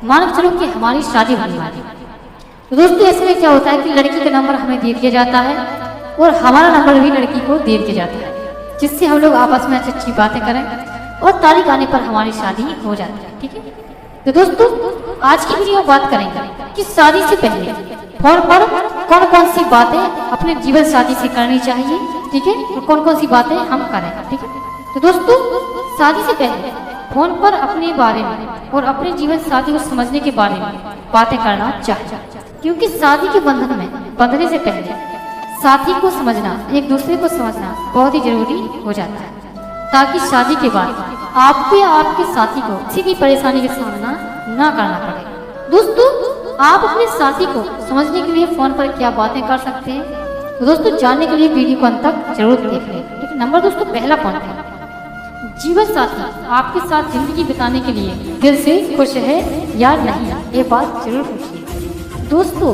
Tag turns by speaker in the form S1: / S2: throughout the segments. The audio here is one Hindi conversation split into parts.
S1: मान के चलो कि हमारी शादी होने वाली है। तो दोस्तों ऐसे में क्या होता है कि लड़की का नंबर हमें दे दिया जाता है और हमारा नंबर भी लड़की को दे दिया जाता है, जिससे हम लोग आपस में अच्छी अच्छी बातें करें और तारीख आने पर हमारी शादी हो जाती है। ठीक है, तो दोस्तों आज की वीडियो में बात करेंगे कि शादी से पहले फोन पर कौन कौन सी बातें अपने जीवन साथी से करनी चाहिए, ठीक है, और कौन कौन सी बातें हम करें। ठीक है, तो दोस्तों शादी से पहले फोन पर अपने बारे में और अपने जीवन साथी को समझने के बारे में बातें करना चाहिए, क्योंकि शादी के बंधन में बंधने से पहले साथी को समझना, एक दूसरे को समझना बहुत ही जरूरी हो जाता है, ताकि शादी के बाद आपको या आपके साथी को किसी भी परेशानी का सामना ना करना पड़े। दोस्तों आप अपने साथी को समझने के लिए फोन पर क्या बातें कर सकते हैं, तो दोस्तों जानने के लिए वीडियो को अंत तक जरूर देख लें। ठीक है, नंबर दोस्तों पहला पॉइंट है, जीवन साथी आपके साथ जिंदगी बिताने के लिए दिल से खुश है या नहीं, ये बात जरूर पूछिए। दोस्तों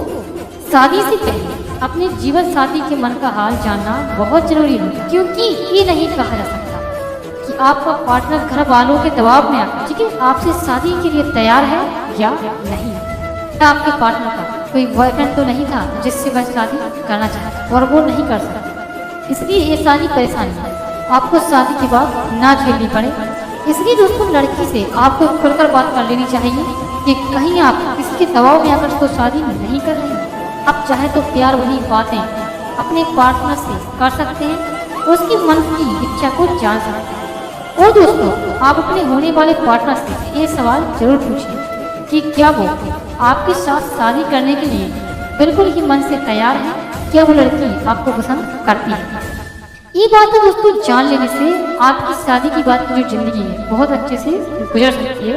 S1: शादी से पहले अपने जीवन साथी के मन का हाल जानना बहुत जरूरी है, क्योंकि ये नहीं कहा जा सकता कि आपका पार्टनर घर वालों के दबाव में आकर, ठीक है, आपसे शादी के लिए तैयार है या नहीं। आपके पार्टनर का कोई बॉयफ्रेंड तो नहीं था जिससे वह शादी करना चाहता और वो नहीं कर सकता, इसलिए ये सारी परेशानी आपको शादी के बाद ना झेलनी पड़े। इसलिए दोस्तों लड़की से आपको खुलकर बात कर लेनी चाहिए कि कहीं आप किसी के दबाव में आकर उसको शादी नहीं कर रहे हैं। आप चाहे तो प्यार भरी बातें अपने पार्टनर से कर सकते हैं और उसकी मन की इच्छा को जान सकते हैं। और दोस्तों आप अपने होने वाले पार्टनर से ये सवाल जरूर पूछिए कि क्या वो आपके साथ शादी करने के लिए बिल्कुल ही मन से तैयार है, क्या वो लड़की आपको पसंद करती है। ये बातें दोस्तों जान लेने से आपकी शादी की बात की जो जिंदगी है बहुत अच्छे से गुजर सकती है।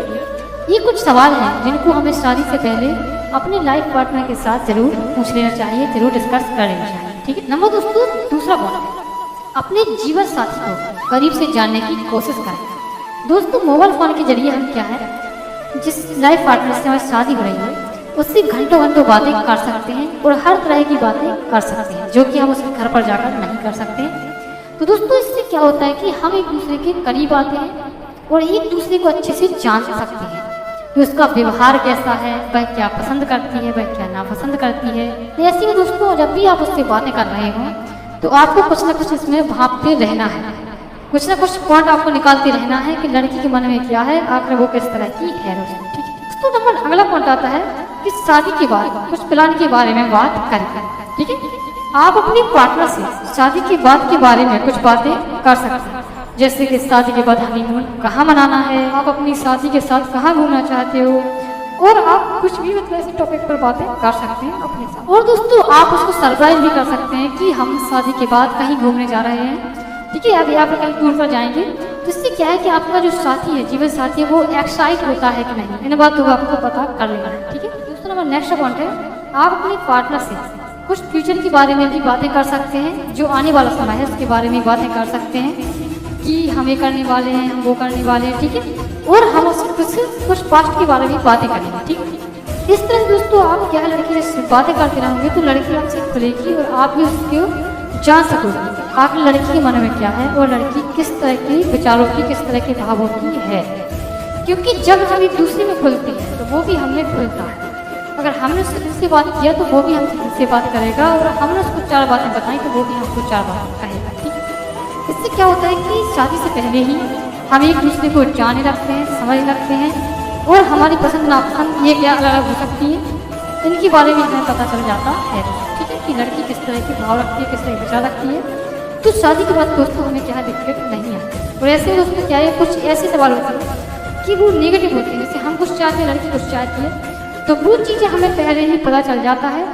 S1: ये कुछ सवाल हैं जिनको हमें शादी से पहले अपने लाइफ पार्टनर के साथ जरूर पूछ लेना चाहिए, जरूर डिस्कस कर लेना चाहिए। ठीक है, नंबर दोस्तों दूसरा पॉइंट है, अपने जीवन साथी को करीब से जानने की कोशिश करें। दोस्तों मोबाइल फोन के जरिए हम क्या है, जिस लाइफ पार्टनर से हमारी शादी हो रही है उससे घंटों घंटों बातें कर सकते हैं और हर तरह की बातें कर सकते हैं, जो कि हम उसके घर पर जाकर नहीं कर सकते। तो दोस्तों इससे क्या होता है कि हम एक दूसरे के करीब आते हैं और एक दूसरे को अच्छे से जान सकते हैं कि उसका व्यवहार कैसा है, वह क्या पसंद करती है, वह क्या नापसंद करती है। तो ऐसे में दोस्तों जब भी आप उससे बातें कर रहे हो तो आपको कुछ ना कुछ इसमें भापते रहना है, कुछ ना कुछ पॉइंट आपको निकालते रहना है कि लड़की के मन में क्या है, आखिर वो किस तरह की है। ठीक है, दोस्तों नंबर अगला पॉइंट आता है कि शादी के बाद कुछ प्लान के बारे में बात करें। ठीक है, आप अपने पार्टनर से शादी के बाद के बारे में कुछ बातें कर सकते हैं, जैसे कि शादी के बाद हनीमून कहाँ मनाना है, आप अपनी शादी के साथ कहाँ घूमना चाहते हो, और आप कुछ भी मतलब इस टॉपिक पर बातें कर सकते हैं अपने साथ। और दोस्तों आप उसको सरप्राइज भी कर सकते हैं कि हम शादी के बाद कहीं घूमने जा रहे हैं। ठीक है, अभी आप कहीं टूर पर जाएंगे, तो इससे क्या है कि आपका जो साथी है, जीवन साथी है, वो एक्साइट होता है कि नहीं, इन बातों को आपको पता कर लेना है। ठीक है, दोस्तों नंबर नेक्स्ट पॉइंट है, आप अपने पार्टनर से कुछ फ्यूचर के बारे में भी बातें कर सकते हैं, जो आने वाला समय है उसके बारे में बातें कर सकते हैं कि हम ये करने वाले हैं, हम वो करने वाले हैं। ठीक है, और हम उससे कुछ पास्ट के बारे में बातें करेंगे। ठीक है, इस तरह दोस्तों आप क्या लड़की से बातें करते रहेंगे तो लड़की आपसे खुलेगी और आप भी उसको जान सकोगे आखिर लड़की के मन में क्या है और लड़की किस तरह के विचारों की, किस तरह के भावों की है। क्योंकि जब हम एक दूसरे में खुलते हैं तो वो भी हमें खुलता है। अगर हमने उससे दिल से बात किया तो वो भी हमसे दिल से बात करेगा, और हमने उसको चार बातें बताई तो वो भी हमको चार बातें कहेगा। ठीक है, इससे क्या होता है कि शादी से पहले ही हम एक दूसरे को जाने लगते हैं, समझ लगते हैं, और हमारी पसंद नापसंद ये क्या अलग अलग हो सकती है, इनके बारे में हमें पता चल जाता है। ठीक है, कि लड़की किस तरह के भाव रखती है, किस तरह विचार रखती है। तो शादी के बाद दोस्तों हमें क्या दिक्कत नहीं है। और ऐसे दोस्तों क्या है, कुछ ऐसे सवाल होते हैं कि वो नेगेटिव होते हैं, जैसे हम कुछ चाहते हैं, लड़की कुछ चाहती है, तो वो चीज़ें हमें पहले ही पता चल जाता है,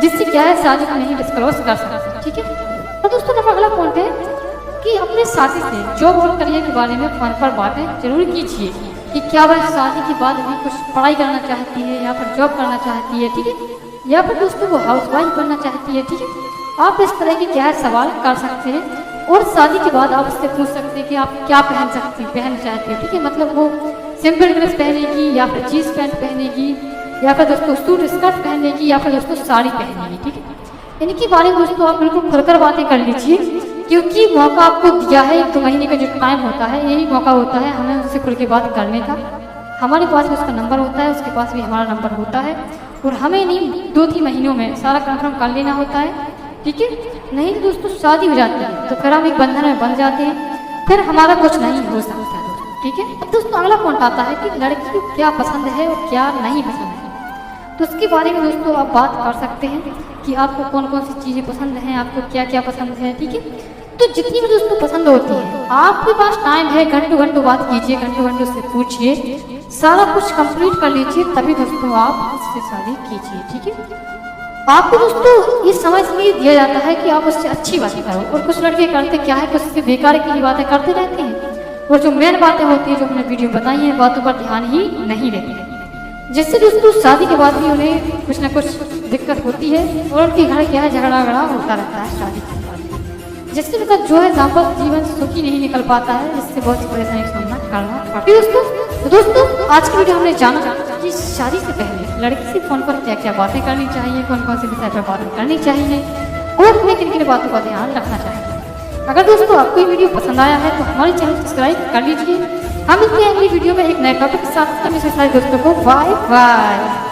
S1: जिससे क्या है शादी को नहीं डिस्क्लोज कर सकते। ठीक है, और दोस्तों नंबर अगला पॉइंट है कि अपने साथी से जॉब और करियर के बारे में फोन पर बातें जरूर कीजिए कि क्या वह शादी के बाद भी कुछ पढ़ाई करना चाहती है या फिर जॉब करना चाहती है। ठीक है, या फिर दोस्तों वो हाउसवाइफ बनना चाहती है। ठीक है, आप इस तरह के क्या सवाल कर सकते हैं, और शादी के बाद आप उससे पूछ सकते हैं कि आप क्या पहनना चाहती है। ठीक है, मतलब वो सिंपल ड्रेस पहनेगी या फिर जीन्स पैंट पहनेगी या फिर दोस्तों सूट स्कर्ट पहनेगी या फिर दोस्तों साड़ी पहनेगी। ठीक है, इनके बारे में दोस्तों आप बिल्कुल खुलकर बातें कर लीजिए, क्योंकि मौका आपको दिया है, 1-2 महीने का जो टाइम होता है, यही मौका होता है हमें उससे खुल के बात करने का। हमारे पास भी उसका नंबर होता है, उसके पास भी हमारा नंबर होता है, और हमें नहीं 2-3 महीनों में सारा कंफर्म कर लेना होता है, ठीक है। नहीं तो दोस्तों शादी हो जाती है तो फिर हम एक बंधन में बंध जाते हैं, फिर हमारा कुछ नहीं हो सकता दोस्तों, ठीक है। अब दोस्तों अगला पॉइंट आता है कि लड़की को क्या पसंद है और क्या नहीं पसंद है। तो उसके बारे में दोस्तों आप बात कर सकते हैं कि आपको कौन कौन सी चीज़ें पसंद हैं, आपको क्या क्या पसंद है, ठीक है। तो जितनी भी दोस्तों पसंद होती है, आपके पास टाइम है, घंटों घंटों बात कीजिए, घंटों घंटों से पूछिए, सारा कुछ कंप्लीट कर लीजिए, तभी दोस्तों आप उससे शादी कीजिए, ठीक है। आपको दोस्तों ये समझ नहीं दिया जाता है कि आप उससे अच्छी बातें करो, और कुछ लड़के करते क्या है कि उससे बेकार की बातें करते रहते हैं, और जो मेन बातें होती है जो हमने वीडियो बताई हैं बातों पर ध्यान ही नहीं देते हैं, जिससे दोस्तों शादी के बाद भी उन्हें कुछ ना कुछ दिक्कत होती है, और उनके घर क्या है झगड़ा होता रहता है शादी के बाद, जिससे उनका जो है दाम्पत्य जीवन सुखी नहीं निकल पाता है, जिससे बहुत सी परेशानी का सामना करना पड़ता है। दोस्तों आज की वीडियो हमने जाना कि शादी से पहले लड़की से फोन पर क्या क्या बातें करनी चाहिए, कौन कौन से विषय पर बातें करनी चाहिए, और हमें किन किन बातों का ध्यान रखना चाहिए। अगर दोस्तों आपको ये वीडियो पसंद आया है तो हमारे चैनल को सब्सक्राइब कर लीजिए। हम मिलते हैं अगली वीडियो में एक नए टॉपिक के साथ। तब इस सारे दोस्तों को बाय बाय।